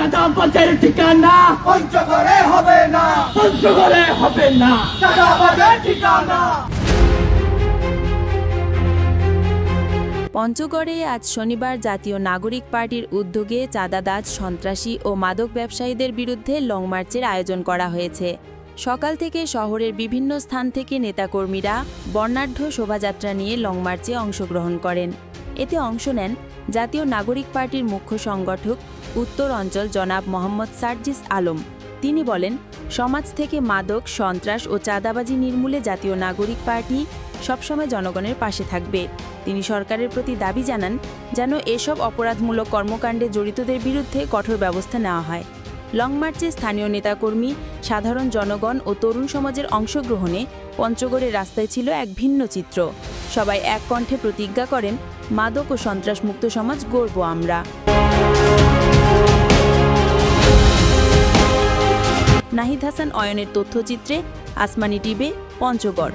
চাঁদাবাজের ঠিকানা পঞ্চগড়ে হবে না, পঞ্চগড়ে হবে না চাঁদাবাজের ঠিকানা। পঞ্চগড়ে আজ শনিবার জাতীয় নাগরিক পার্টির উদ্যোগে চাঁদাবাজ, সন্ত্রাসী ও মাদক ব্যবসায়ীদের বিরুদ্ধে লং মার্চের আয়োজন করা হয়েছে। সকাল থেকে শহরের বিভিন্ন স্থান থেকে নেতাকর্মীরা বর্ণাঢ্য শোভাযাত্রা নিয়ে লং মার্চে অংশগ্রহণ করেন। এতে অংশ নেন জাতীয় নাগরিক পার্টির মুখ্য সংগঠক উত্তর অঞ্চল জনাব মোহাম্মদ সার্জিস আলম। তিনি বলেন, সমাজ থেকে মাদক, সন্ত্রাস ও চাঁদাবাজি নির্মূলে জাতীয় নাগরিক পার্টি সবসময় জনগণের পাশে থাকবে। তিনি সরকারের প্রতি দাবি জানান যেন এসব অপরাধমূলক কর্মকাণ্ডে জড়িতদের বিরুদ্ধে কঠোর ব্যবস্থা নেওয়া হয়। লং মার্চে স্থানীয় নেতাকর্মী, সাধারণ জনগণ ও তরুণ সমাজের অংশগ্রহণে পঞ্চগড়ের রাস্তায় ছিল এক ভিন্ন চিত্র। সবাই এক কণ্ঠে প্রতিজ্ঞা করেন, মাদক ও সন্ত্রাসমুক্ত সমাজ গড়ব আমরা। নাহিদ হাসান অয়নের তথ্যচিত্রে আসমানি টিভি, পঞ্চগড়।